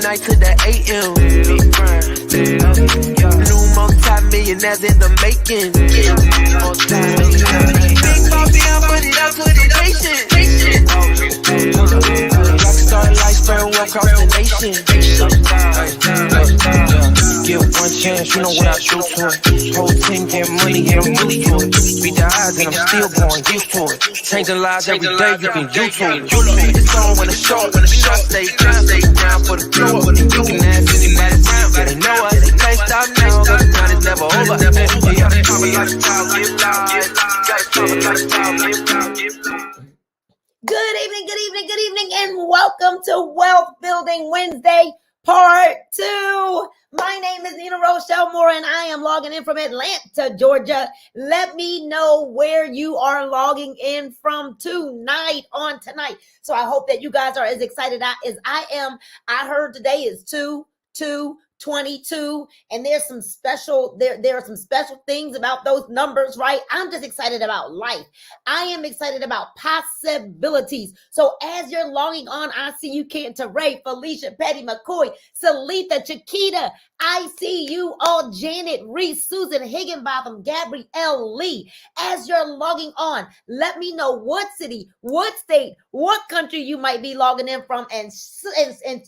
night to the AM. New multi-millionaires in the making. Big coffee, I put it out to the patient. Rockstar life spread across the nation. Get one chance, you know what I do to it. Whole team get money, yeah, I'm used to it. Beat the odds and I'm still going used to it. Changing lives every day, you can YouTube. It's on when it's short, stay down for the floor. You can ask anybody around, they know us. Can't stop now, cause the time is never over. Good evening, and welcome to Wealth Building Wednesday, Part 2. My name is Nina Rochelle Moore, and I am logging in from Atlanta, Georgia. Let me know where you are logging in from tonight. So I hope that you guys are as excited as I am. I heard today is 2/2/22, and there are some special things about those numbers, right? I'm just excited about life. I am excited about possibilities. So as you're logging on, I see you, Kenta Ray, Felicia, Patty McCoy, Salita, Chiquita. I see you all, Janet, Reese, Susan, Higginbotham, Gabrielle Lee. As you're logging on, let me know what city, what state, what country you might be logging in from, and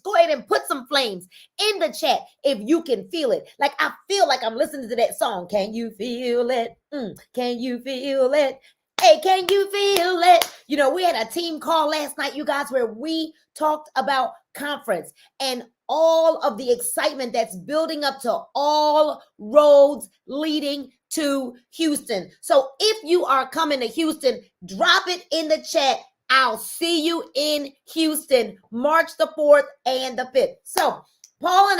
go ahead and put some flames in the chat if you can feel it. Like I feel like I'm listening to that song. Can you feel it? Can you feel it? Hey, can you feel it? You know, we had a team call last night, you guys, where we talked about conference and all of the excitement that's building up to all roads leading to Houston. So if you are coming to Houston, drop it in the chat. I'll see you in Houston, March the 4th and the 5th. So Paul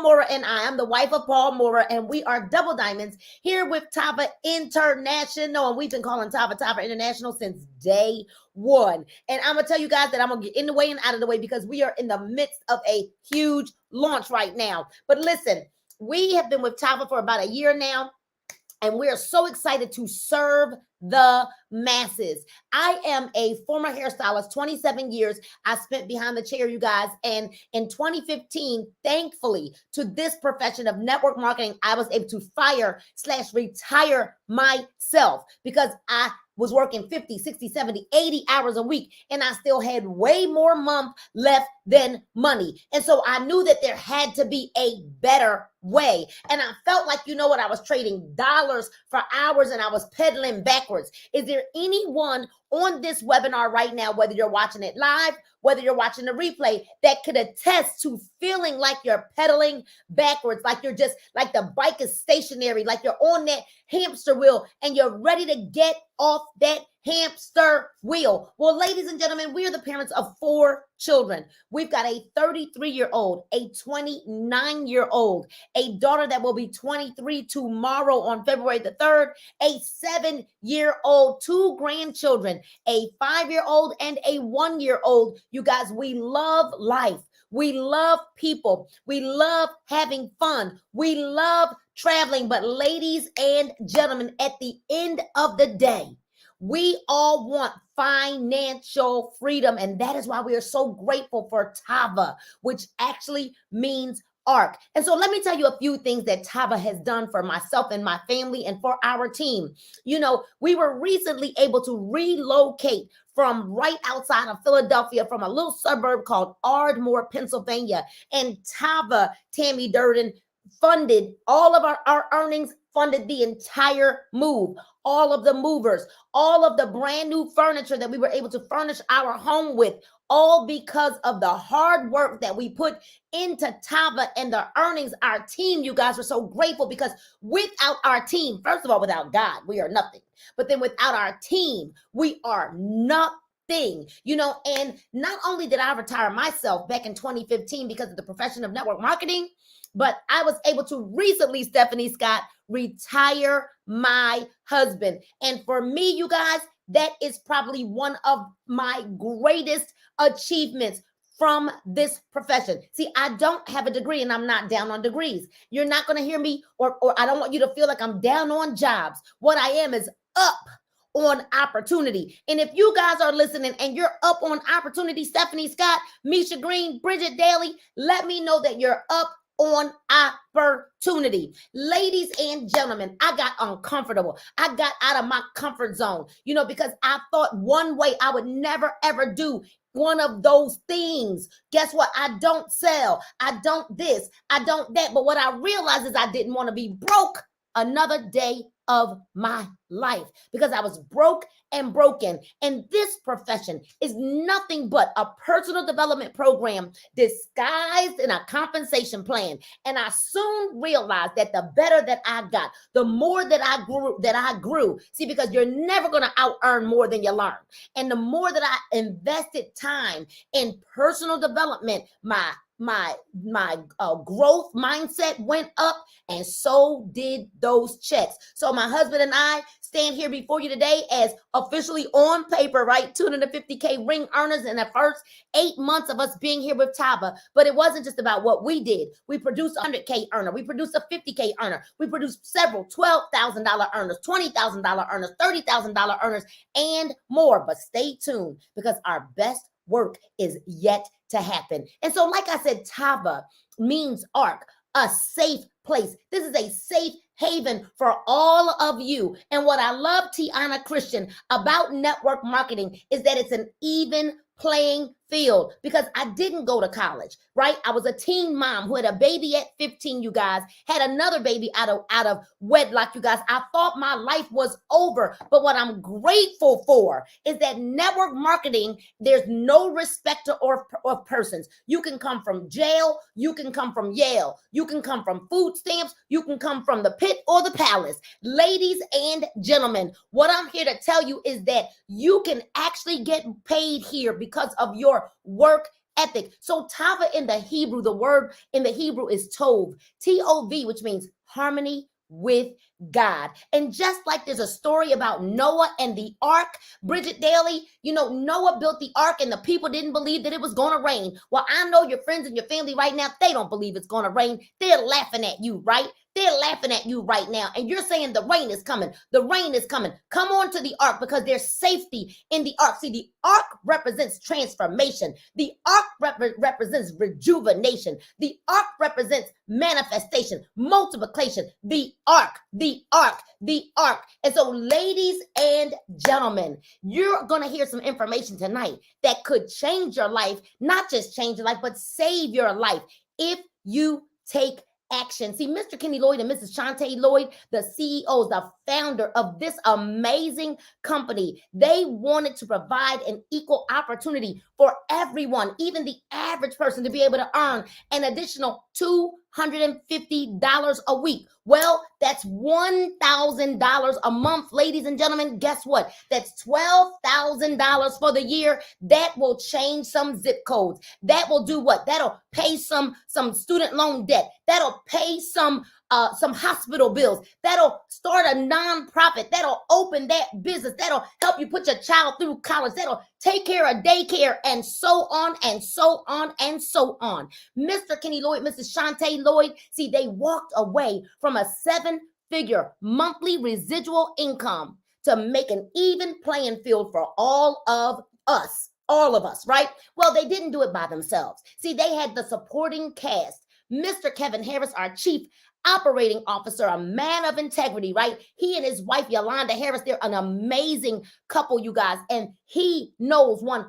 Mora and I'm the wife of Paul Mora, and we are Double Diamonds here with Tava International. And we've been calling Tava International since day one. And I'm going to tell you guys that I'm going to get in the way and out of the way because we are in the midst of a huge launch right now. But listen, we have been with Tava for about a year now, and we're so excited to serve the masses. I am a former hairstylist, 27 years I spent behind the chair, you guys. And in 2015, thankfully, to this profession of network marketing, I was able to fire/retire myself because I was working 50, 60, 70, 80 hours a week, and I still had way more month left than money. And so I knew that there had to be a better way. And I felt like, you know what, I was trading dollars for hours and I was pedaling backwards. Is there anyone on this webinar right now, whether you're watching it live, whether you're watching the replay, that could attest to feeling like you're pedaling backwards, like you're just, like the bike is stationary, like you're on that hamster wheel and you're ready to get off that hamster wheel? Well, ladies and gentlemen, we are the parents of 4 children. We've got a 33-year-old, a 29-year-old, a daughter that will be 23 tomorrow on February the 3rd, a 7-year-old, 2 grandchildren, a 5-year-old, and a 1-year-old. You guys, we love life. We love people. We love having fun. We love traveling. But ladies and gentlemen, at the end of the day, we all want financial freedom, and that is why we are so grateful for Tava, which actually means arc. And so let me tell you a few things that Tava has done for myself and my family and for our team. You know, we were recently able to relocate from right outside of Philadelphia, from a little suburb called Ardmore, Pennsylvania. And Tava, Tammy Durden, funded all of our earnings, funded the entire move, all of the movers, all of the brand new furniture that we were able to furnish our home with, all because of the hard work that we put into Tava and the earnings. Our team, you guys, are so grateful because without our team, first of all, without God, we are nothing. But then without our team, we are nothing. You know, and not only did I retire myself back in 2015 because of the profession of network marketing, but I was able to recently, Stephanie Scott, retire my husband. And for me, you guys, that is probably one of my greatest achievements from this profession. See, I don't have a degree and I'm not down on degrees. You're not going to hear me, or I don't want you to feel like I'm down on jobs. What I am is up on opportunity. And if you guys are listening and you're up on opportunity, Stephanie Scott, Misha Green, Bridget Daly, let me know that you're up on opportunity. Ladies and gentlemen, I got uncomfortable. I got out of my comfort zone, because I thought one way I would never, ever do one of those things. Guess what? I don't sell. I don't this. I don't that. But what I realized is I didn't want to be broke another day of my life, because I was broke and broken. And this profession is nothing but a personal development program disguised in a compensation plan. And I soon realized that the better that I got, the more that I grew. See, because you're never going to out earn more than you learn. And the more that I invested time in personal development, my growth mindset went up, and so did those checks. So my husband and I stand here before you today as officially on paper, right, 250K ring earners in the first 8 months of us being here with Tava. But it wasn't just about what we did. We produced a 100K earner. We produced a 50K earner. We produced several $12,000 earners, $20,000 earners, $30,000 earners, and more. But stay tuned, because our best work is yet to happen. And so, like I said, Tava means ark, a safe place. This is a safe haven for all of you. And what I love, Tiana Christian, about network marketing is that it's an even playing field, because I didn't go to college, right? I was a teen mom who had a baby at 15, you guys, had another baby out of wedlock, you guys. I thought my life was over. But what I'm grateful for is that network marketing, there's no respecter of persons. You can come from jail, you can come from Yale, you can come from food stamps, you can come from the pit or the palace. Ladies and gentlemen, what I'm here to tell you is that you can actually get paid here because of your work ethic. So Tava in the Hebrew, the word in the Hebrew is Tov, T-O-V, which means harmony with God. And just like there's a story about Noah and the ark, Bridget Daly, Noah built the ark and the people didn't believe that it was going to rain. Well, I know your friends and your family right now, they don't believe it's going to rain. They're laughing at you, right? They're laughing at you right now. And you're saying the rain is coming. The rain is coming. Come on to the ark, because there's safety in the ark. See, the ark represents transformation. The ark represents rejuvenation. The ark represents manifestation, multiplication. The ark, the ark, the ark. And so, ladies and gentlemen, you're going to hear some information tonight that could change your life, not just change your life, but save your life if you take action. See, Mr. Kenny Lloyd and Mrs. Shantae Lloyd, the CEOs, the founder of this amazing company, they wanted to provide an equal opportunity for everyone, even the average person, to be able to earn an additional $250 a week. Well, that's $1,000 a month, ladies and gentlemen. Guess what? That's $12,000 for the year. That will change some zip codes. That will do what? That'll pay some student loan debt. That'll pay some hospital bills. That'll start a nonprofit. That'll open that business. That'll help you put your child through college. That'll take care of daycare, and so on and so on and so on. Mr. Kenny Lloyd, Mrs. Shantae Lloyd, see, they walked away from a 7-figure monthly residual income to make an even playing field for all of us. All of us, right? Well, they didn't do it by themselves. See, they had the supporting cast. Mr. Kevin Harris, our chief operating officer, a man of integrity, right? He and his wife, Yolanda Harris, they're an amazing couple, you guys. And he knows 100%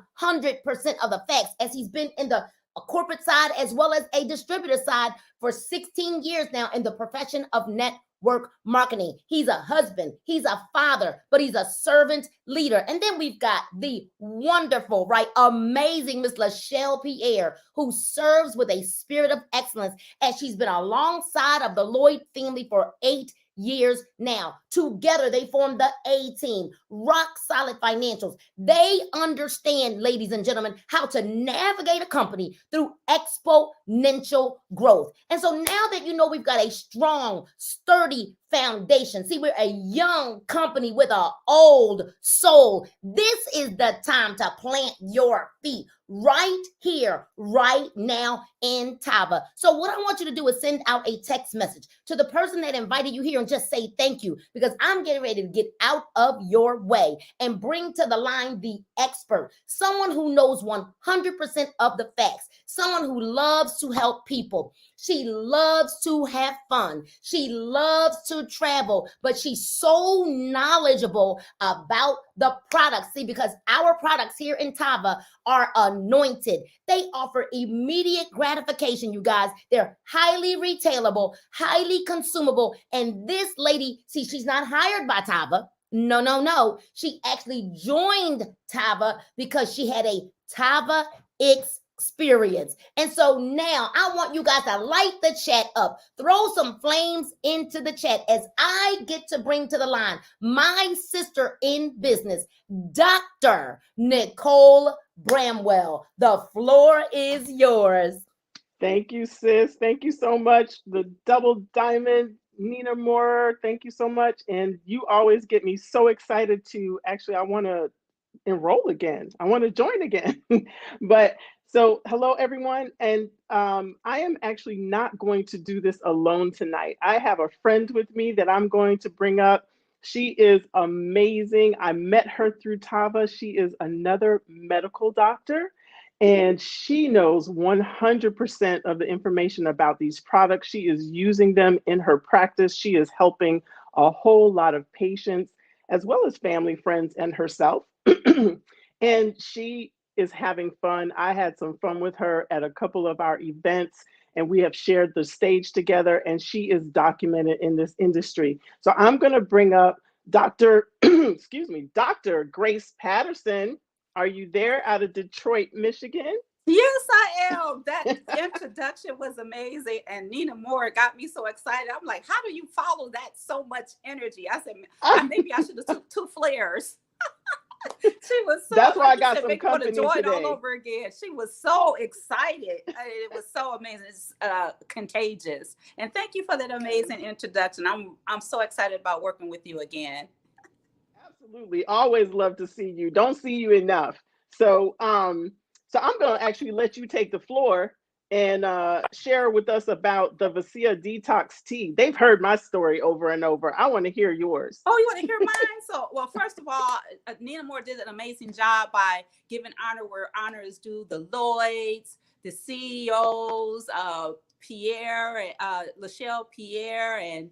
of the facts, as he's been in the corporate side as well as a distributor side for 16 years now in the profession of network marketing. He's a husband, he's a father, but he's a servant leader. And then we've got the wonderful, right, amazing Miss Lachelle Pierre, who serves with a spirit of excellence, as she's been alongside of the Lloyd family for 8 years now. Together, they form the A team, rock solid financials. They understand, ladies and gentlemen, how to navigate a company through exponential growth. And so now that you know we've got a strong, sturdy foundation. See, we're a young company with an old soul. This is the time to plant your feet right here, right now in Tava. So, what I want you to do is send out a text message to the person that invited you here and just say thank you, because I'm getting ready to get out of your way and bring to the line the expert, someone who knows 100% of the facts, someone who loves to help people. She loves to have fun. She loves to travel, but she's so knowledgeable about the products. See, because our products here in Tava are anointed. They offer immediate gratification, you guys. They're highly retailable, highly consumable. And this lady, see, she's not hired by Tava. No, no, no. She actually joined Tava because she had a Tava experience. And so now I want you guys to light the chat up, throw some flames into the chat as I get to bring to the line my sister in business, Dr. Nicole Bramwell. The floor is yours. Thank you, sis. Thank you so much. The double diamond, Nina Moore. Thank you so much. And you always get me so excited to actually, I want to enroll again. I want to join again. But so, hello, everyone. And I am actually not going to do this alone tonight. I have a friend with me that I'm going to bring up. She is amazing. I met her through Tava. She is another medical doctor, and she knows 100% of the information about these products. She is using them in her practice. She is helping a whole lot of patients, as well as family, friends, and herself. And she is having fun. I had some fun with her at a couple of our events, and we have shared the stage together, and she is documented in this industry. So I'm going to bring up Dr. excuse me, Dr. Grace Patterson. Are you there, out of Detroit, Michigan? Yes, I am. That introduction was amazing. And Nina Moore got me so excited. I'm like, how do you follow that so much energy? I said, maybe I should have took 2 flares. She was so, that's why like I got some make me want to company join today. all over again. She was so excited. It was so amazing. It's contagious. And thank you for that amazing introduction. I'm so excited about working with you again. Absolutely. Always love to see you. Don't see you enough. So so I'm going to actually let you take the floor and share with us about the Vasia Detox Tea. They've heard my story over and over. I want to hear yours. Oh, you want to hear mine? So, well, first of all, Nina Moore did an amazing job by giving honor where honor is due. The Lloyds, the CEOs, Pierre, Lachelle Pierre, and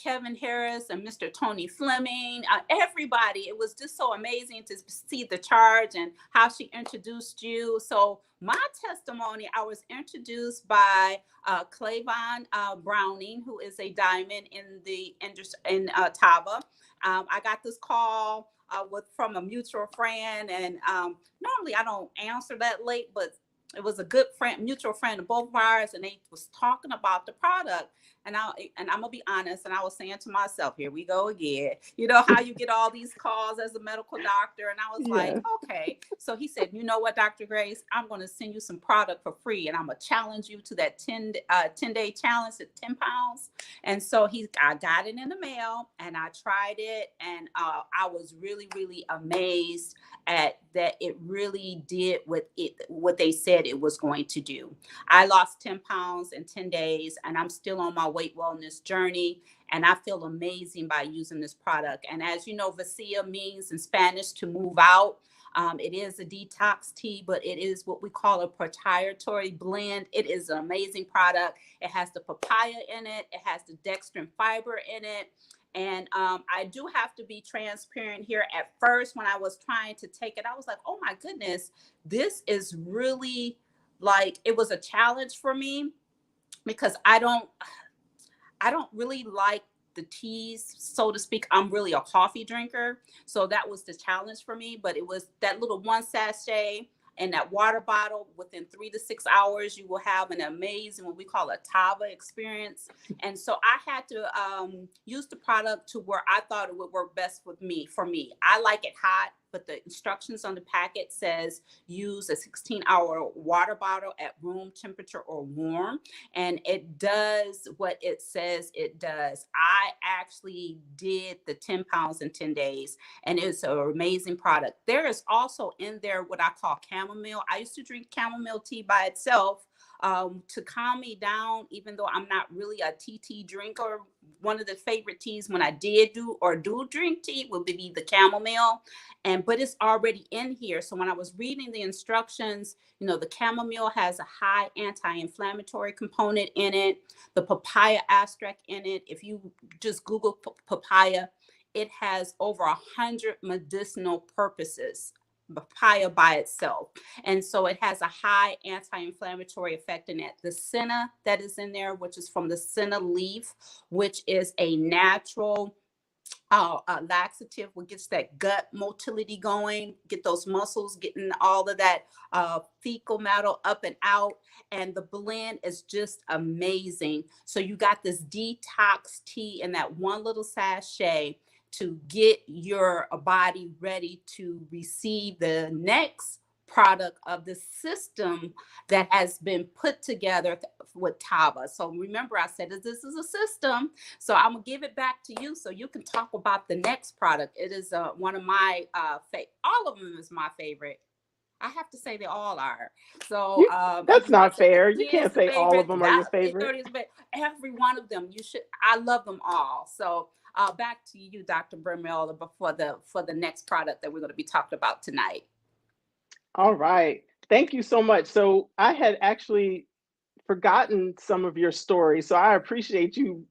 Kevin Harris and Mr. Tony Fleming, everybody. It was just so amazing to see the charge and how she introduced you. So my testimony, I was introduced by Clavon Browning, who is a diamond in the industry in Tava. I got this call from a mutual friend, and normally I don't answer that late, but it was a good friend, mutual friend of both of ours, and they was talking about the product. And I'm gonna be honest, and I was saying to myself, here we go again. You know how you get all these calls as a medical doctor, and I was like, okay. So he said, you know what, Dr. Grace, I'm gonna send you some product for free, and I'm gonna challenge you to that 10-day challenge at 10 pounds. And so I got it in the mail, and I tried it, and I was really, really amazed at that. It really did what they said it was going to do. I lost 10 pounds in 10 days, and I'm still on my weight wellness journey, and I feel amazing by using this product. And as you know, Vasia means in Spanish to move out. It is a detox tea, but it is what we call a proprietary blend. It is an amazing product. It has the papaya in it. It has the dextrin fiber in it. And I do have to be transparent here. At first, when I was trying to take it, I was like, oh my goodness, this is really like, it was a challenge for me, because I don't really like the teas, so to speak. I'm really a coffee drinker. So that was the challenge for me. But it was that little 1 sachet in that water bottle. Within 3 to 6 hours, you will have an amazing, what we call a Tava experience. And so I had to use the product to where I thought it would work best with me. For me, I like it hot, but the instructions on the packet says use a 16-hour water bottle at room temperature or warm, and it does what it says it does. I actually did the 10 pounds in 10 days, and it's an amazing product. There is also in there what I call chamomile. I used to drink chamomile tea by itself to calm me down, even though I'm not really a tea drinker. One of the favorite teas when I do drink tea would be the chamomile, but it's already in here. So when I was reading the instructions, the chamomile has a high anti-inflammatory component in it. The papaya extract in it, if you just Google papaya, it has over 100 medicinal purposes. Papaya by itself, and so it has a high anti-inflammatory effect in it. The senna that is in there, which is from the senna leaf, which is a natural laxative, what gets that gut motility going, get those muscles, getting all of that fecal matter up and out. And the blend is just amazing. So you got this detox tea in that one little sachet to get your body ready to receive the next product of the system that has been put together with Tava. So remember, I said that this is a system. So I'm gonna give it back to you so you can talk about the next product. It is one of my all of them is my favorite. I have to say they all are. So that's not fair. You can't say all of them are your favorite. Every one of them, you should. I love them all. So back to you, Dr. Brimell, for the next product that we're going to be talking about tonight. All right. Thank you so much. So I had actually forgotten some of your story. So I appreciate you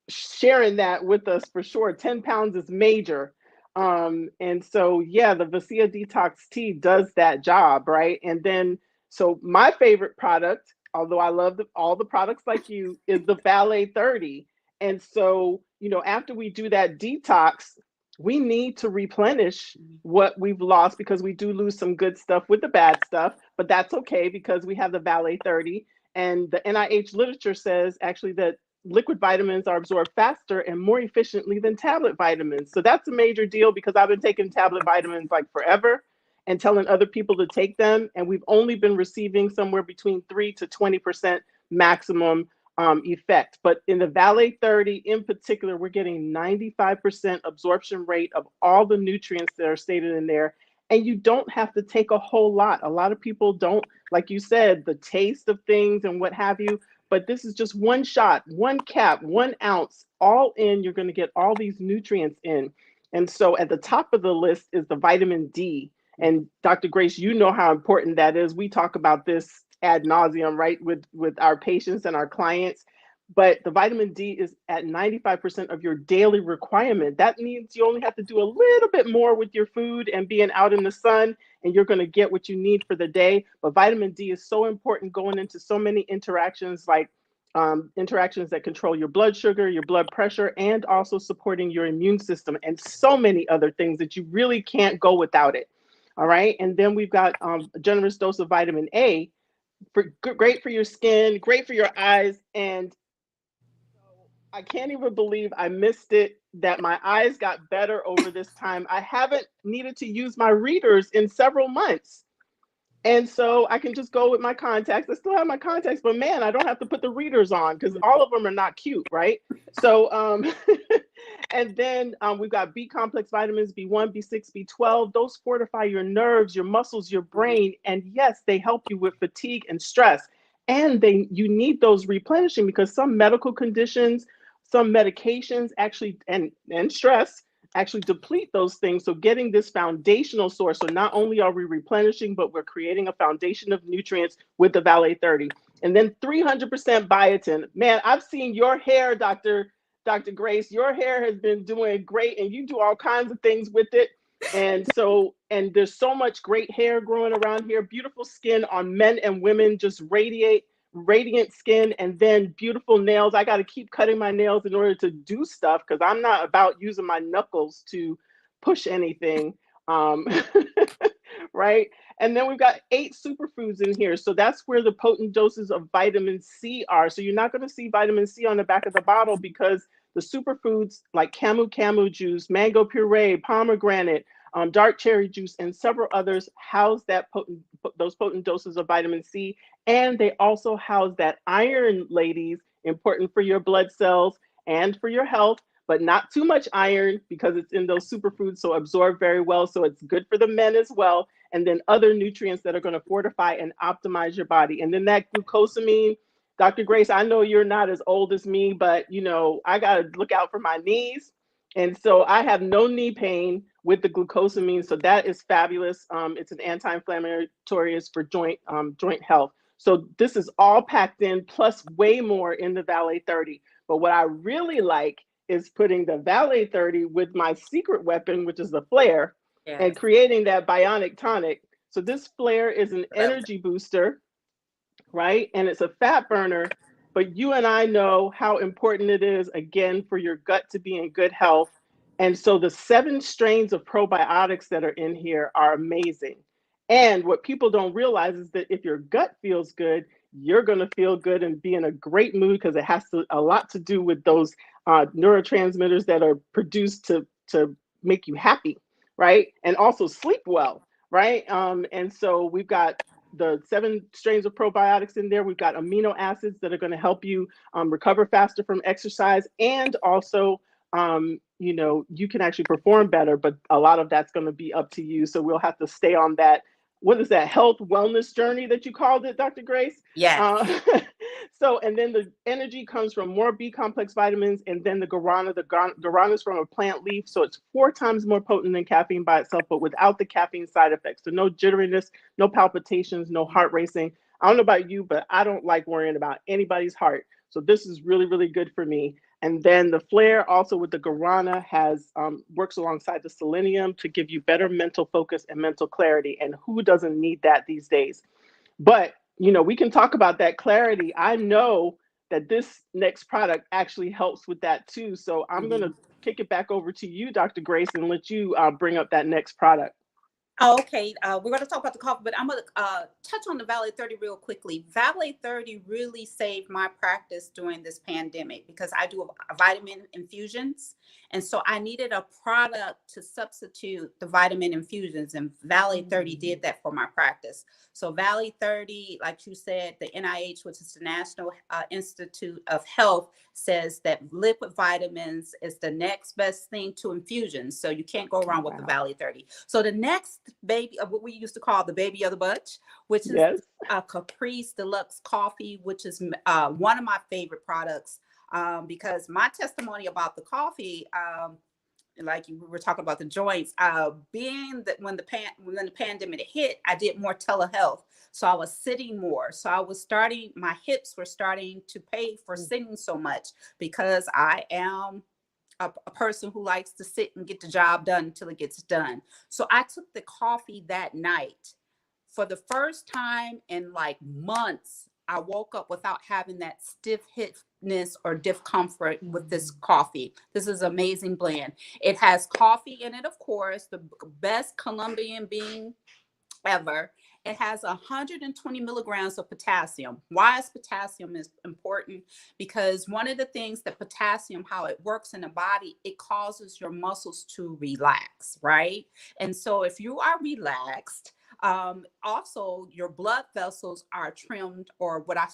sharing that with us for sure. 10 pounds is major. And so, yeah, the Vasia Detox Tea does that job, right? And then, so my favorite product, although I love all the products like you, is the Valet 30. And so, after we do that detox, we need to replenish what we've lost, because we do lose some good stuff with the bad stuff, but that's okay because we have the Valet 30. And the NIH literature says actually that liquid vitamins are absorbed faster and more efficiently than tablet vitamins. So that's a major deal, because I've been taking tablet vitamins like forever and telling other people to take them. And we've only been receiving somewhere between 3 to 20% maximum effect. But in the Valet 30 in particular, we're getting 95% absorption rate of all the nutrients that are stated in there. And you don't have to take a whole lot. A lot of people don't, like you said, the taste of things and what have you. But this is just one shot, one cap, 1 ounce, all in. You're going to get all these nutrients in. And so at the top of the list is the vitamin D. And Dr. Grace, you know how important that is. We talk about this ad nauseum, right, with our patients and our clients. But the vitamin D is at 95% of your daily requirement. That means you only have to do a little bit more with your food and being out in the sun, and you're going to get what you need for the day. But vitamin D is so important going into so many interactions, like interactions that control your blood sugar, your blood pressure, and also supporting your immune system, and so many other things that you really can't go without it. All right. And then we've got a generous dose of vitamin A, great for your skin, great for your eyes. And I can't even believe I missed it, that my eyes got better over this time. I haven't needed to use my readers in several months. And so I can just go with my contacts. I still have my contacts, but man, I don't have to put the readers on, because all of them are not cute, right? So, and then we've got B complex vitamins, B1, B6, B12. Those fortify your nerves, your muscles, your brain. And yes, they help you with fatigue and stress. And you need those replenishing, because some medical conditions, some medications actually, and stress actually deplete those things. So getting this foundational source. So not only are we replenishing, but we're creating a foundation of nutrients with the Valet 30. And then 300% biotin. Man, I've seen your hair, Dr. Grace. Your hair has been doing great, and you do all kinds of things with it. And so, and there's so much great hair growing around here, beautiful skin on men and women, just radiant skin, and then beautiful nails. I got to keep cutting my nails in order to do stuff, because I'm not about using my knuckles to push anything. Right. And then we've got 8 superfoods in here. So that's where the potent doses of vitamin C are. So you're not going to see vitamin C on the back of the bottle, because the superfoods like camu juice, mango puree, pomegranate, dark cherry juice, and several others house those potent doses of vitamin C. And they also house that iron, ladies, important for your blood cells and for your health, but not too much iron because it's in those superfoods, so absorb very well. So it's good for the men as well. And then other nutrients that are going to fortify and optimize your body. And then that glucosamine, Dr. Grace, I know you're not as old as me, but I got to look out for my knees. And so I have no knee pain with the glucosamine. So that is fabulous. It's an anti-inflammatory, it's for joint health. So this is all packed in, plus way more in the Valet 30. But what I really like is putting the Valet 30 with my secret weapon, which is the Flare, and creating that bionic tonic. So this Flare is an energy booster, right? And it's a fat burner, but you and I know how important it is, again, for your gut to be in good health. And so the 7 strains of probiotics that are in here are amazing. And what people don't realize is that if your gut feels good, you're going to feel good and be in a great mood, because it has a lot to do with those neurotransmitters that are produced to make you happy, right? And also sleep well, right? And so we've got the 7 strains of probiotics in there. We've got amino acids that are going to help you recover faster from exercise, and also you can actually perform better, but a lot of that's going to be up to you. So we'll have to stay on that. What is that health wellness journey that you called it, Dr. Grace? Yeah. So, and then the energy comes from more B complex vitamins, and then the guarana. The guarana is from a plant leaf, so it's 4 times more potent than caffeine by itself, but without the caffeine side effects. So no jitteriness, no palpitations, no heart racing. I don't know about you, but I don't like worrying about anybody's heart. So this is really, really good for me. And then the Flare, also with the guarana, has works alongside the selenium to give you better mental focus and mental clarity. And who doesn't need that these days? But we can talk about that clarity. I know that this next product actually helps with that too. So I'm going to kick it back over to you, Dr. Grace, and let you bring up that next product. Okay, we're going to talk about the coffee, but I'm going to touch on the Valet 30 real quickly. Valet 30 really saved my practice during this pandemic because I do vitamin infusions. And so I needed a product to substitute the vitamin infusions, and Valet 30 did that for my practice. So Valet 30, like you said, the NIH, which is the National Institute of Health, says that liquid vitamins is the next best thing to infusions. So you can't go wrong with the Valet 30. So the next baby of what we used to call the baby of the bunch, which is a Caprice Deluxe coffee, which is one of my favorite products. Because my testimony about the coffee, like we were talking about the joints, being that when the pandemic hit, I did more telehealth. So I was sitting more. So my hips were starting to pay for sitting so much, because I am a person who likes to sit and get the job done until it gets done. So I took the coffee that night. For the first time in like months, I woke up without having that stiff hipness or discomfort with this coffee. This is an amazing blend. It has coffee in it, of course, the best Colombian bean ever. It has 120 milligrams of potassium. Why is potassium important? Because one of the things that potassium, how it works in the body, it causes your muscles to relax, right? And so if you are relaxed, also your blood vessels are trimmed, or what I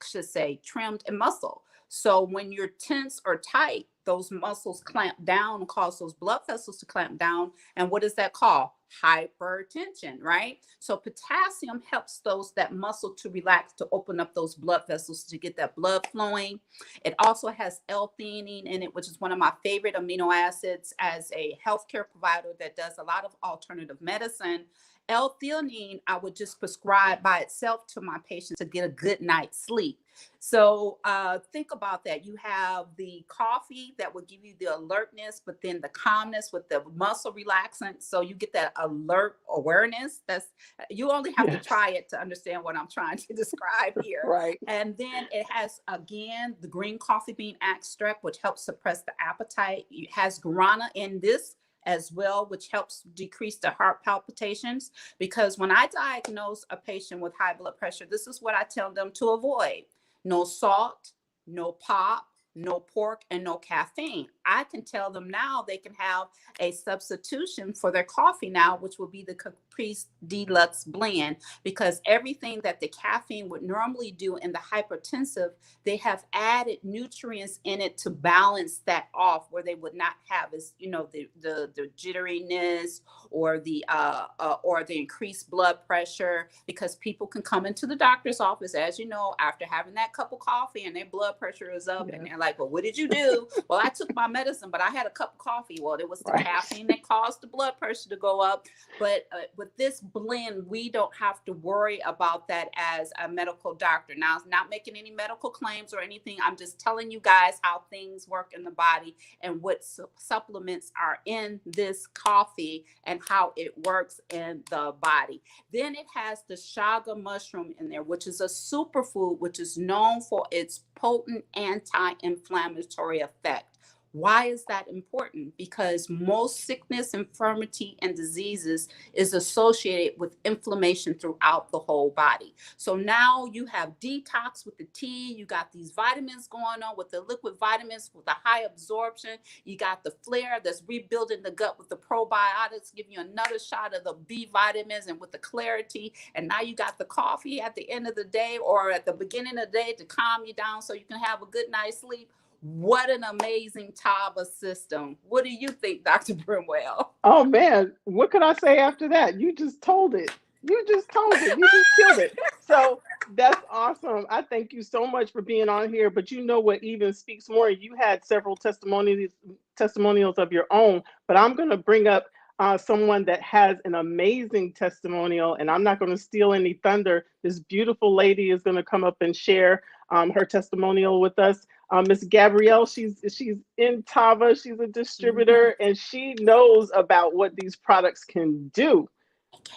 should say trimmed in muscle. So when you're tense or tight, those muscles clamp down and cause those blood vessels to clamp down. And what is that called? Hypertension, right? So potassium helps that muscle to relax, to open up those blood vessels to get that blood flowing. It also has L-theanine in it, which is one of my favorite amino acids. As a healthcare provider that does a lot of alternative medicine, L-theanine I would just prescribe by itself to my patients to get a good night's sleep. So think about that. You have the coffee that will give you the alertness, but then the calmness with the muscle relaxant. So you get that alert awareness. You only have to try it to understand what I'm trying to describe here. Right. And then it has, again, the green coffee bean extract, which helps suppress the appetite. It has guarana in this as well, which helps decrease the heart palpitations. Because when I diagnose a patient with high blood pressure, this is what I tell them to avoid. No salt, no pop, no pork, and no caffeine. I can tell them now they can have a substitution for their coffee now, which will be the Caprice Deluxe blend, because everything that the caffeine would normally do in the hypertensive, they have added nutrients in it to balance that off, where they would not have, as you know, the jitteriness or the increased blood pressure, because people can come into the doctor's office, as you know, after having that cup of coffee and their blood pressure is up, and they're like, well, what did you do? Well, I took my medicine, but I had a cup of coffee. Well, it was the caffeine that caused the blood pressure to go up. But with this blend, we don't have to worry about that as a medical doctor. Now, it's not making any medical claims or anything. I'm just telling you guys how things work in the body and what supplements are in this coffee and how it works in the body. Then it has the chaga mushroom in there, which is a superfood, which is known for its potent anti-inflammatory effect. Why is that important? Because most sickness, infirmity, and diseases is associated with inflammation throughout the whole body. So now you have detox with the tea. You got these vitamins going on with the liquid vitamins with the high absorption. You got the flare that's rebuilding the gut with the probiotics, giving you another shot of the B vitamins and with the clarity. And now you got the coffee at the end of the day or at the beginning of the day to calm you down so you can have a good night's sleep. What an amazing Tava system. What do you think, Dr. Brimwell? Oh man, what could I say after that? You just told it. You just told it. You just killed it. So that's awesome. I thank you so much for being on here. But you know what even speaks more? You had several testimonials of your own, but I'm going to bring up someone that has an amazing testimonial, and I'm not going to steal any thunder. This beautiful lady is going to come up and share her testimonial with us. Miss Gabrielle, she's in Tava. She's a distributor, and she knows about what these products can do.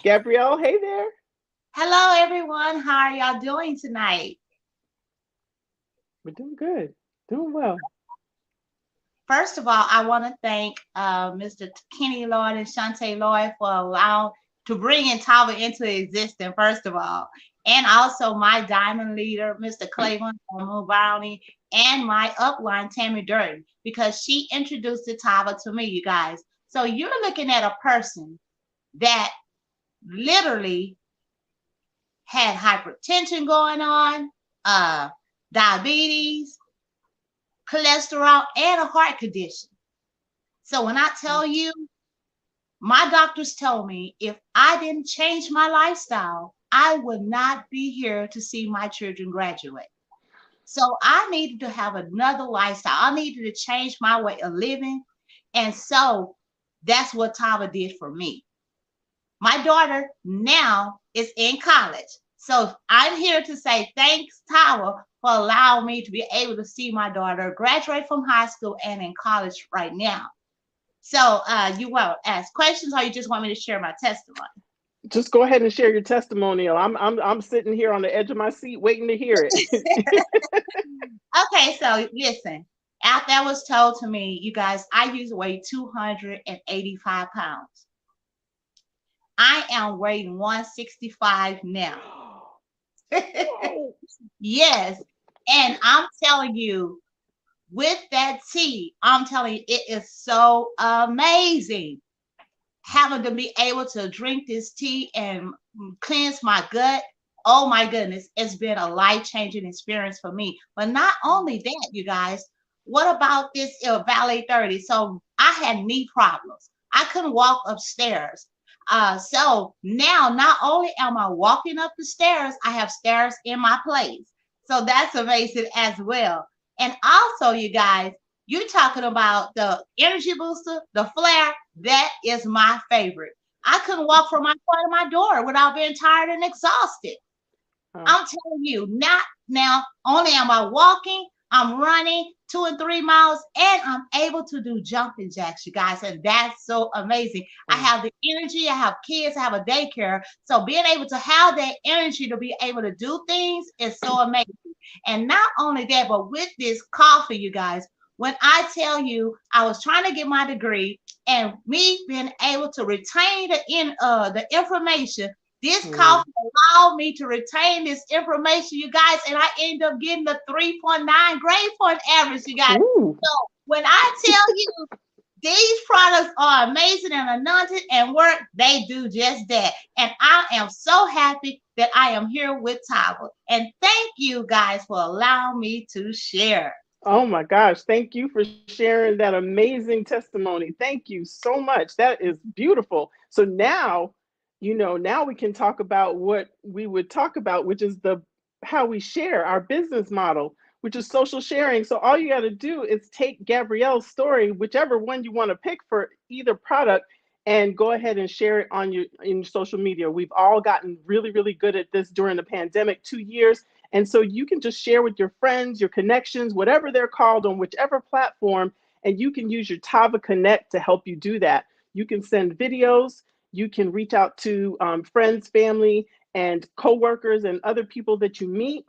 Gabrielle, hey there. Hello, everyone. How are y'all doing tonight? We're doing good, doing well. First of all, I want to thank Mr. Kenny Lloyd and Shantae Lloyd for allowing to bring in Tava into existence, first of all. And also my diamond leader, Mr. Cleveland Brownie, and my upline, Tammy Durden, because she introduced the Tava to me, you guys. So you're looking at a person that literally had hypertension going on, diabetes, cholesterol, and a heart condition. So when I tell you, my doctors told me if I didn't change my lifestyle, I would not be here to see my children graduate. So I needed to have another lifestyle. I needed to change my way of living. And so that's what Tava did for me. My daughter now is in college. So I'm here to say thanks, Tava, for allowing me to be able to see my daughter graduate from high school and in college right now. So you want to ask questions, or you just want me to share my testimony? Just go ahead and share your testimonial. I'm sitting here on the edge of my seat waiting to hear it. Okay, so listen. After that was told to me, you guys, I used to weigh 285 pounds. I am weighing 165 now. Yes. And I'm telling you, with that tea, I'm telling you, it is so amazing having to be able to drink this tea and cleanse my gut. Oh my goodness, it's been a life-changing experience for me. But not only that, you guys, what about this Valley 30? So I had knee problems. I couldn't walk upstairs. So now not only am I walking up the stairs, I have stairs in my place. So that's amazing as well. And also, you guys, you're talking about the energy booster, the flare. That is my favorite. I couldn't walk from my part of my door without being tired and exhausted. I'm telling you, not now only am I walking, I'm running 2 and 3 miles, and I'm able to do jumping jacks, you guys. And that's so amazing. I have the energy, I have kids, I have a daycare. So being able to have that energy to be able to do things is so amazing. And not only that, but with this coffee, you guys, when I tell you I was trying to get my degree and me being able to retain the information, This coffee allowed me to retain this information, you guys, and I end up getting the 3.9 grade point average, you guys. Ooh. So when I tell you these products are amazing and anointed and work, they do just that. And I am so happy that I am here with Tava. And thank you guys for allowing me to share. Oh my gosh. Thank you for sharing that amazing testimony. Thank you so much. That is beautiful. So now, now we can talk about what we would talk about, which is how we share our business model, which is social sharing. So all you got to do is take Gabrielle's story, whichever one you want to pick for either product, and go ahead and share it in social media. We've all gotten really, really good at this during the pandemic, 2 years. And so you can just share with your friends, your connections, whatever they're called on whichever platform, and you can use your Tava Connect to help you do that. You can send videos, you can reach out to friends, family, and coworkers and other people that you meet.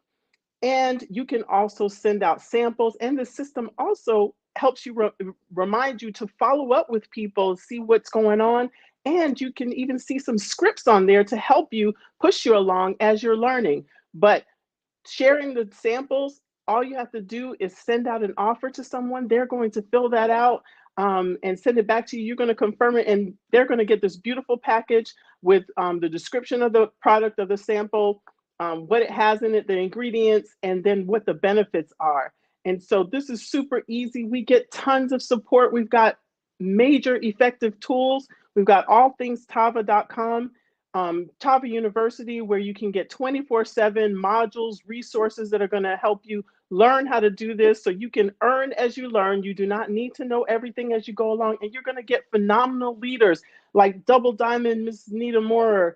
And you can also send out samples. And the system also helps you remind you to follow up with people, see what's going on. And you can even see some scripts on there to help you push you along as you're learning. But sharing the samples, all you have to do is send out an offer to someone. They're going to fill that out and send it back to you. You're going to confirm it, and they're going to get this beautiful package with the description of the product, of the sample, what it has in it, the ingredients, and then what the benefits are. And so this is super easy. We get tons of support. We've got major effective tools. We've got all things Tava.com. Tava University, where you can get 24/7 modules, resources that are going to help you learn how to do this so you can earn as you learn. You do not need to know everything as you go along, and you're going to get phenomenal leaders like Double Diamond Miss Nita Moore,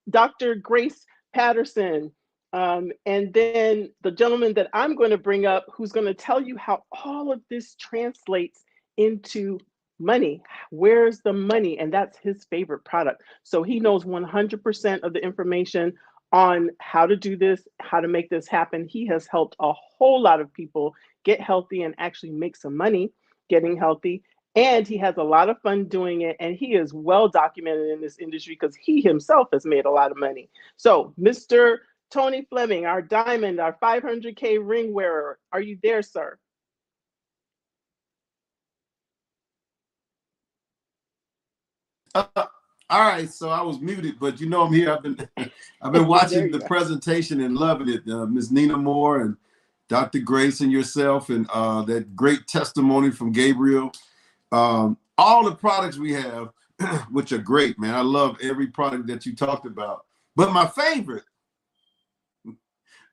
Dr. Grace Patterson, and then the gentleman that I'm going to bring up who's going to tell you how all of this translates into money. Where's the money? And that's his favorite product. So he knows 100% of the information on how to do this, how to make this happen. He has helped a whole lot of people get healthy and actually make some money getting healthy. And he has a lot of fun doing it. And he is well documented in this industry because he himself has made a lot of money. So Mr. Tony Fleming, our diamond, our 500K ring wearer, are you there, sir? All right, so I was muted, but I'm here. I've been watching the presentation and loving it. Ms. Nina Moore and Dr. Grace and yourself, and that great testimony from Gabriel. All the products we have, which are great, man. I love every product that you talked about. But my favorite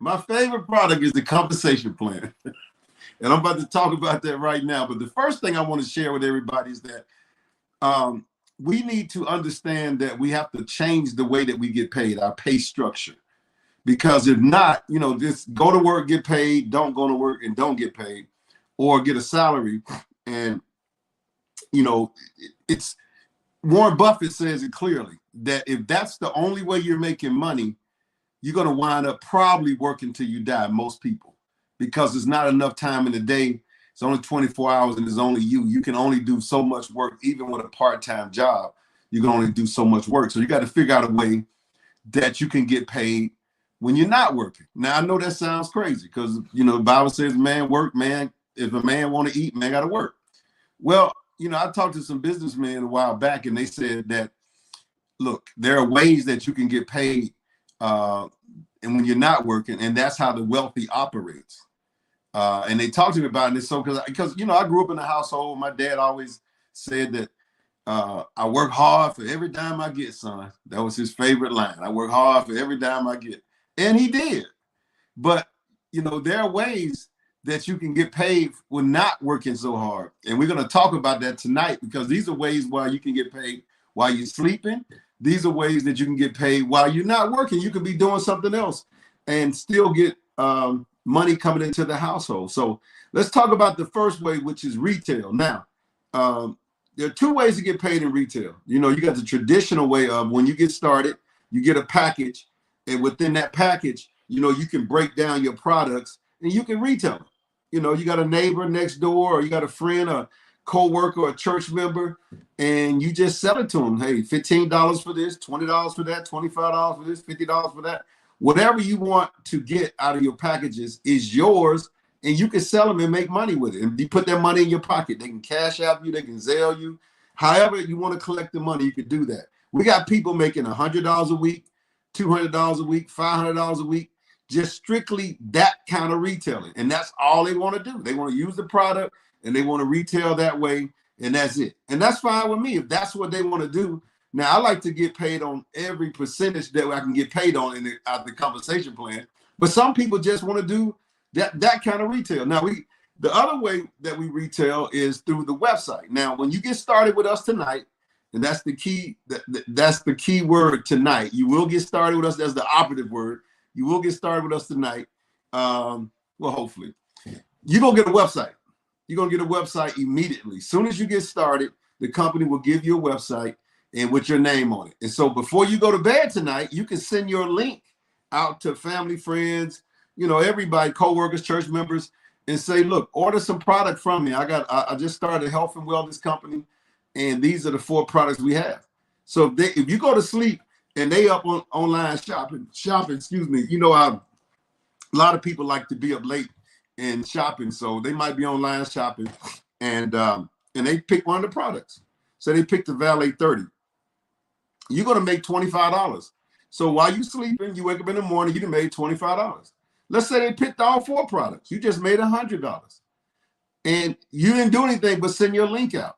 product is the compensation plan. And I'm about to talk about that right now. But the first thing I want to share with everybody is that we need to understand that we have to change the way that we get paid, our pay structure. Because if not, just go to work, get paid, don't go to work and don't get paid, or get a salary. And, it's Warren Buffett says it clearly that if that's the only way you're making money, you're going to wind up probably working till you die, most people, because there's not enough time in the day. It's only 24 hours and it's only you. You can only do so much work. Even with a part-time job, you can only do so much work. So you got to figure out a way that you can get paid when you're not working. Now, I know that sounds crazy because, the Bible says, man, work, man. If a man want to eat, man, got to work. Well, I talked to some businessmen a while back and they said that, look, there are ways that you can get paid and when you're not working, and that's how the wealthy operates. And they talked to me about it. And it's so because I grew up in a household. My dad always said that I work hard for every dime I get, son. That was his favorite line. I work hard for every dime I get. And he did. But, there are ways that you can get paid when not working so hard. And we're going to talk about that tonight because these are ways why you can get paid while you're sleeping. These are ways that you can get paid while you're not working. You could be doing something else and still get money coming into the household. So let's talk about the first way, which is retail. Now, there are two ways to get paid in retail. You got the traditional way of when you get started, you get a package, and within that package, you can break down your products and you can retail them. You got a neighbor next door, or you got a friend, or co-worker or church member, and you just sell it to them. Hey, $15 for this, $20 for that, $25 for this, $50 for that. Whatever you want to get out of your packages is yours, and you can sell them and make money with it. And you put that money in your pocket. They can cash out you, they can Zelle you. However you want to collect the money, you can do that. We got people making $100 a week, $200 a week, $500 a week, just strictly that kind of retailing. And that's all they want to do. They want to use the product and they want to retail that way, and that's it. And that's fine with me if that's what they want to do. Now, I like to get paid on every percentage that I can get paid on in the compensation plan. But some people just want to do that kind of retail. Now, the other way that we retail is through the website. Now, when you get started with us tonight, and that's the key, that's the key word tonight. You will get started with us. That's the operative word. You will get started with us tonight. Well, hopefully. You're going to get a website. You're going to get a website immediately. As soon as you get started, the company will give you a website and with your name on it. And so before you go to bed tonight, you can send your link out to family, friends, everybody, coworkers, church members, and say, look, order some product from me. I just started a health and wellness company, and these are the 4 products we have. So if you go to sleep and they up on online shopping, a lot of people like to be up late and shopping, so they might be online shopping, and they pick one of the products. So they pick the Valet 30. You're gonna make $25. So while you sleeping, you wake up in the morning, you done made $25. Let's say they picked all 4 products. You just made $100, and you didn't do anything but send your link out.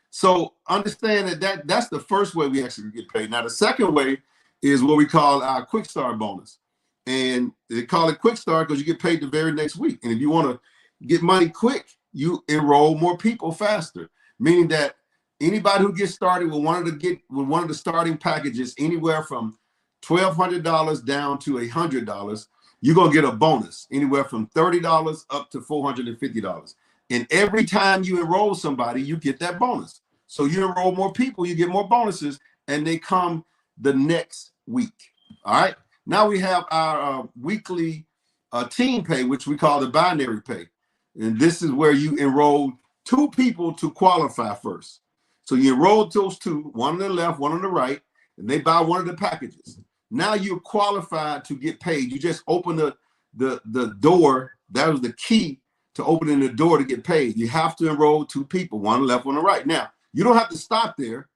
So understand that's the first way we actually get paid. Now the second way is what we call our quick start bonus. And they call it quick start because you get paid the very next week. And if you want to get money quick, you enroll more people faster, meaning that anybody who gets started with one of the starting packages, anywhere from $1,200 down to $100, you're going to get a bonus anywhere from $30 up to $450. And every time you enroll somebody, you get that bonus. So you enroll more people, you get more bonuses, and they come the next week. All right. Now we have our weekly team pay, which we call the binary pay. And this is where you enroll 2 people to qualify first. So you enroll those 2, one on the left, one on the right, and they buy one of the packages. Now you're qualified to get paid. You just open the door. That was the key to opening the door to get paid. You have to enroll 2 people, one on the left, one on the right. Now, you don't have to stop there,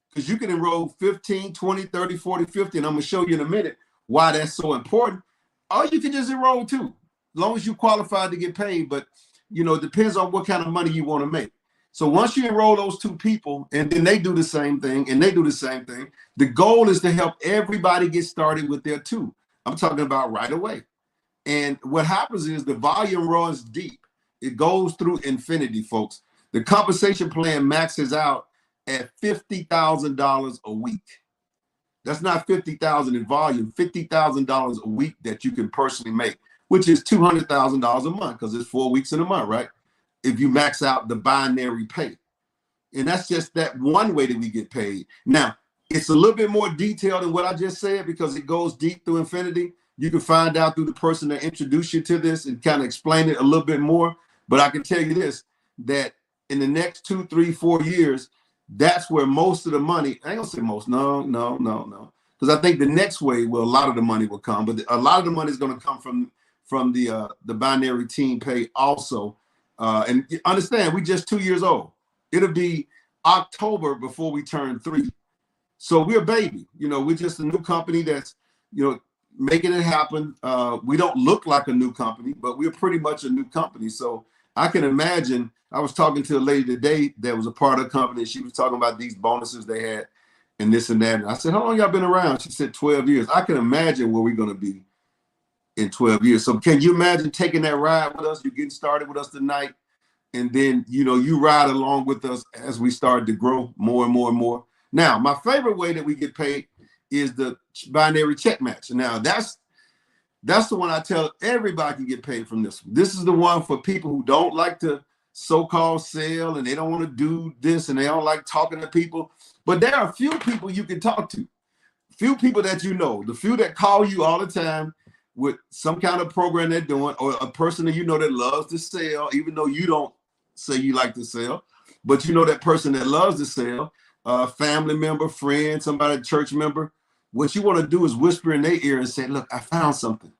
because you can enroll 15, 20, 30, 40, 50, and I'm going to show you in a minute why that's so important. Or you can just enroll 2, as long as you qualified to get paid. But, it depends on what kind of money you want to make. So once you enroll those 2 people, and then they do the same thing, and they do the same thing, the goal is to help everybody get started with their 2. I'm talking about right away. And what happens is the volume runs deep. It goes through infinity, folks. The compensation plan maxes out at $50,000 a week. That's not $50,000 in volume, $50,000 a week that you can personally make, which is $200,000 a month, because it's 4 weeks in a month, right? If you max out the binary pay. And that's just that one way that we get paid. Now, it's a little bit more detailed than what I just said, because it goes deep through infinity. You can find out through the person that introduced you to this and kind of explain it a little bit more. But I can tell you this, that in the next 2, 3, 4 years, that's where most of the money, I ain't gonna say most, no. Because I think the next way, a lot of the money will come, but a lot of the money is gonna come from the binary team pay also. And understand, we just 2 years old. It'll be October before we turn 3. So we're a baby, we're just a new company that's, making it happen. We don't look like a new company, but we're pretty much a new company. So I can imagine, I was talking to a lady today that was a part of the company. She was talking about these bonuses they had and this and that. And I said, how long y'all been around? She said 12 years. I can imagine where we're going to be in 12 years. So can you imagine taking that ride with us? You're getting started with us tonight. And then, you ride along with us as we start to grow more and more and more. Now, my favorite way that we get paid is the binary check match. Now, that's the one I tell everybody can get paid from this one. This is the one for people who don't like to so-called sell, and they don't want to do this, and they don't like talking to people. But there are a few people you can talk to. Few people that the few that call you all the time with some kind of program they're doing, or a person that that loves to sell, even though you don't say you like to sell. But you know that person that loves to sell, family member, friend, somebody, church member, what you want to do is whisper in their ear and say, look, I found something.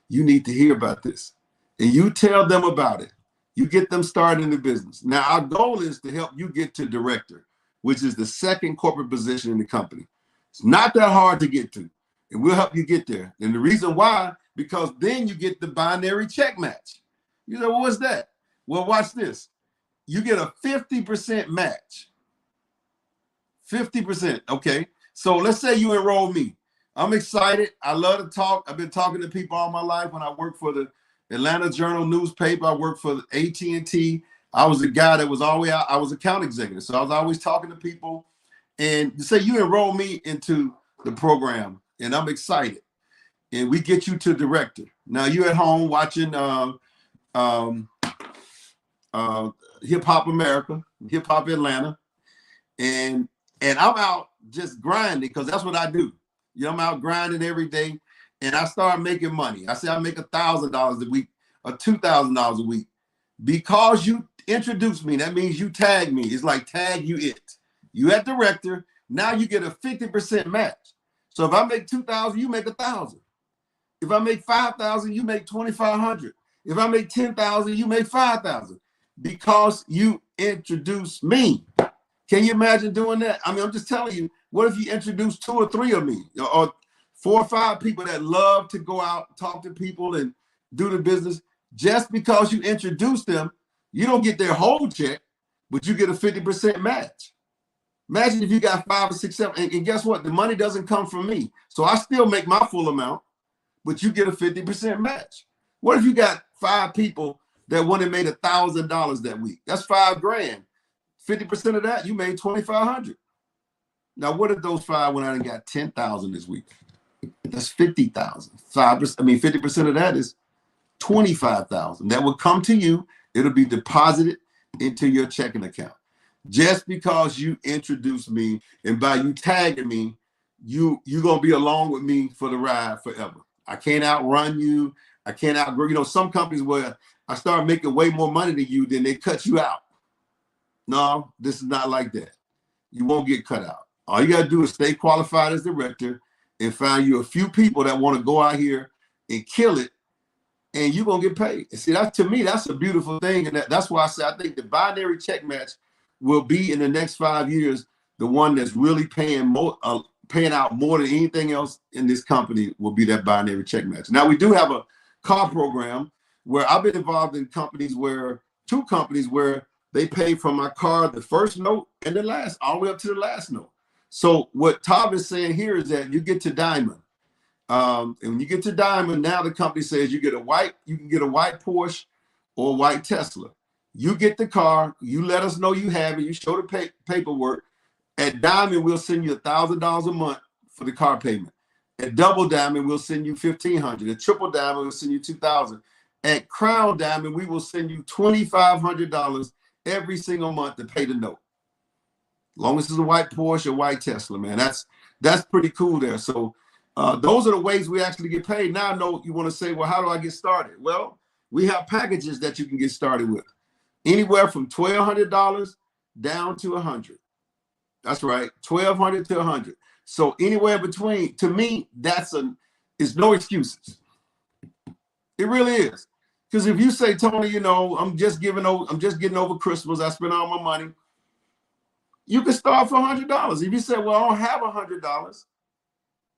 You need to hear about this. And you tell them about it. You get them started in the business. Now, our goal is to help you get to director, which is the second corporate position in the company. It's not that hard to get to, and we'll help you get there. And the reason why, because then you get the binary check match. You know, what's that? Well, watch this. You get a 50% match. 50%. Okay. So let's say you enroll me. I'm excited. I love to talk. I've been talking to people all my life. When I worked for the Atlanta Journal newspaper, I worked for AT&T. I was a guy that was always out. I was account executive. So I was always talking to people. And say you enroll me into the program, and I'm excited. And we get you to director. Now you're at home watching Hip Hop America, Hip Hop Atlanta, and I'm out just grinding because that's what I do. You know, I'm out grinding every day, and I start making money. I say I make $1,000 a week or $2,000 a week because you introduce me. That means you tag me. It's like tag you it. You at director. Now you get a 50% match. So if I make 2,000, you make 1,000. If I make 5,000, you make 2,500. If I make 10,000, you make 5,000 because you introduce me. Can you imagine doing that? I mean, I'm just telling you, what if you introduce 2 or 3 of me or 4 or 5 people that love to go out, talk to people and do the business? Just because you introduce them, you don't get their whole check, but you get a 50% match. Imagine if you got 5 or 6, 7, and guess what? The money doesn't come from me. So I still make my full amount, but you get a 50% match. What if you got 5 people that went and made $1,000 that week? That's $5,000. 50% of that, you made 2,500. Now, what if those 5 went out and got 10,000 this week? That's 50,000. 5%. I mean, 50% of that is 25,000. That will come to you. It'll be deposited into your checking account. Just because you introduce me, and by you tagging me, you're gonna be along with me for the ride forever. I can't outrun you. I can't outgrow. You know, some companies where I start making way more money than you, then they cut you out. No, this is not like that. You won't get cut out. All you got to do is stay qualified as director and find you a few people that want to go out here and kill it, and you're going to get paid. And see, that to me, that's a beautiful thing. And that's why I say I think the binary check match will be in the next 5 years the one that's really paying out more than anything else in this company will be that binary check match. Now, we do have a car program where I've been involved in 2 companies where they pay for my car, the first note and the last, all the way up to the last note. So what Tava is saying here is that you get to diamond. And when you get to diamond, now the company says you can get a white Porsche or a white Tesla. You get the car, you let us know you have it, you show the paperwork. At diamond, we'll send you $1,000 a month for the car payment. At double diamond, we'll send you $1,500. At triple diamond, we'll send you $2,000. At crown diamond, we will send you $2,500 every single month to pay the note. As long as it's a white Porsche or white Tesla, man, that's pretty cool there. So those are the ways we actually get paid. Now I know you want to say, well, how do I get started? Well, we have packages that you can get started with. Anywhere from $1,200 down to $100. That's right, $1,200 to $100. So anywhere between, to me, it's no excuses. It really is. Because if you say, Tony, you know, I'm just getting over Christmas, I spent all my money, you can start for $100. If you say, well, I don't have $100,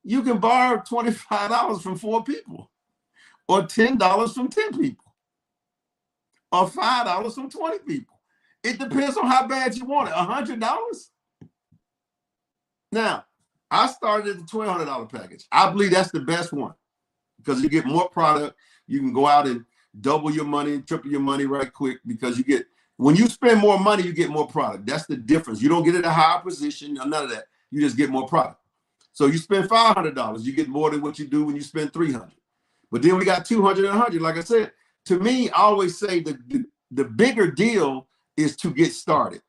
you can borrow $25 from 4 people, or $10 from 10 people, or $5 from 20 people. It depends on how bad you want it. $100. Now, I started at the $1,200 package. I believe that's the best one because you get more product. You can go out and double your money, triple your money right quick because when you spend more money, you get more product. That's the difference. You don't get at a higher position, none of that. You just get more product. So you spend $500, you get more than what you do when you spend $300. But then we got $200 and $100. Like I said, to me, I always say the bigger deal is to get started.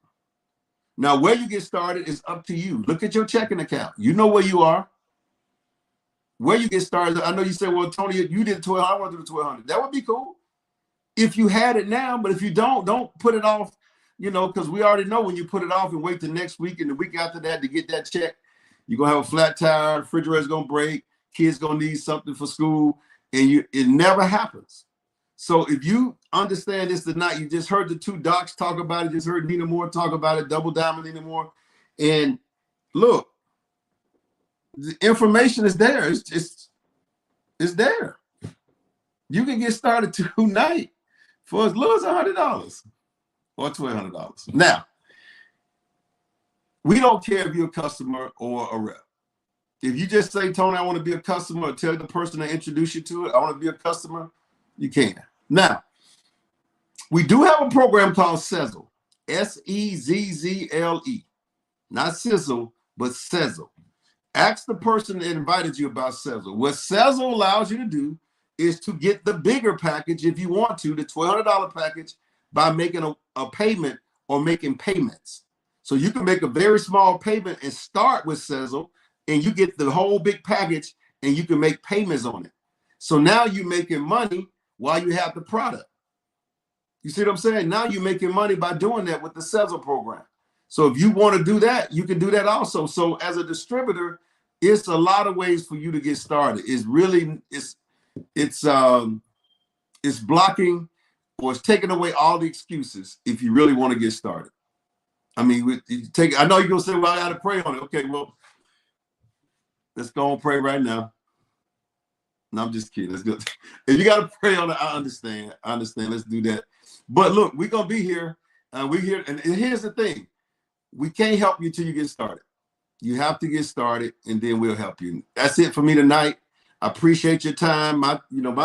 Now, where you get started is up to you. Look at your checking account. You know where you are. Where you get started. I know you say, well, Tony, you did 12. I want to do the 1,200. That would be cool if you had it now. But if you don't put it off you know, because we already know when you put it off and wait the next week and the week after that to get that check, you're gonna have a flat tire, refrigerator's gonna break, kids gonna need something for school, and it never happens. So if you understand this tonight, you just heard the two docs talk about it, just heard Nina Moore talk about it, Double Diamond Nina Moore, and look, the information is there. It's there. You can get started tonight for as little as $100 or $1,200. Now, we don't care if you're a customer or a rep. If you just say, Tony, I want to be a customer, or tell the person to introduce you to it, I want to be a customer, you can. Now, we do have a program called Sezzle, Sezzle, not Sizzle, but Sezzle. Ask the person that invited you about Sezzle. What Sezzle allows you to do is to get the bigger package if you want to, the $1,200 package, by making a payment or making payments. So you can make a very small payment and start with Sezzle, and you get the whole big package, and you can make payments on it. So now you're making money while you have the product. You see what I'm saying? Now you're making money by doing that with the Sezzle program. So if you want to do that, you can do that also. So as a distributor, it's a lot of ways for you to get started. It's really, it's blocking or it's taking away all the excuses if you really want to get started. I mean, I know you're going to say, well, I got to pray on it. Okay, well, let's go and pray right now. No, I'm just kidding. Let's go. If you got to pray on it, I understand. Let's do that. But look, we're going to be here. We're here. And here's the thing. We can't help you till you get started. You have to get started, and then we'll help you. That's it for me tonight. I appreciate your time. My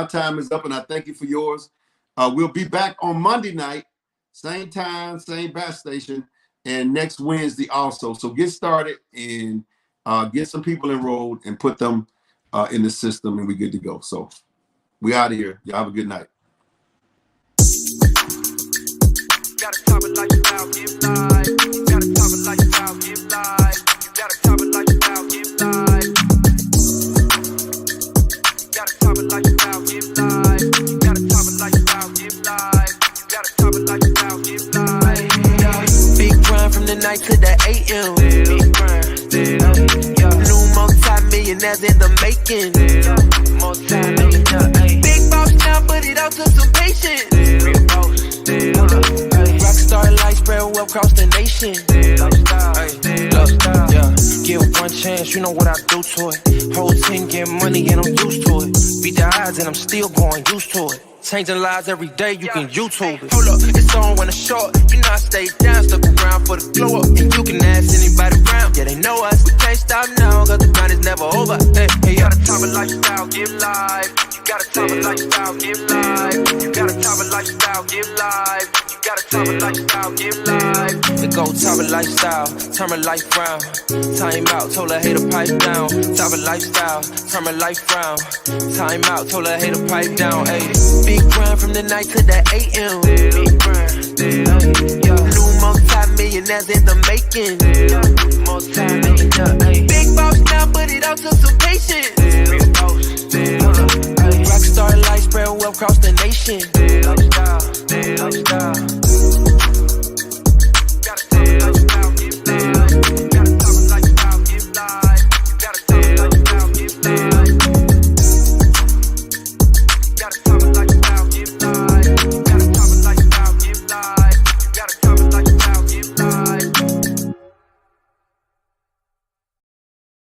time is up, and I thank you for yours. We'll be back on Monday night, same time, same batch station, and next Wednesday also. So get started and get some people enrolled and put them in the system, and we're good to go. So we out of here. Y'all have a good night. Gotta top it like about give life. Gotta top it like about give life. You gotta top it like about give life. Gotta top it like about give life. You gotta top it like about give life. You gotta top it like about give life. Big grind from the night to the AM. Big grind. New multi-millionaires in the making. Multi-millionaire. Big boss now, but it all took some patience. Rockstar life spread well across the nation. Yeah. Get one chance, you know what I do to it. Whole team get money and I'm used to it. Beat the odds and I'm still going used to it. Changing lives every day, you can YouTube it. Hold up, it's on when it's short. You know I stay down, stuck around for the glow up. And you can ask anybody around, yeah, they know us. We can't stop now, cause the grind is never over. Hey, you gotta top it lifestyle, give life. You gotta top it lifestyle, give life. You gotta top it lifestyle, give life. You gotta top it lifestyle, give life. The go top it lifestyle, turn my life round. Time out, told her hate to pipe down. Top it lifestyle, turn my life round. Time out, told her hate to pipe down. Ayy. Big grind from the night to the AM. Big grind. New multi-millionaires in the making. Multi-millionaire. Big boss now, but it all took some patience. Rockstar life spread well across the nation.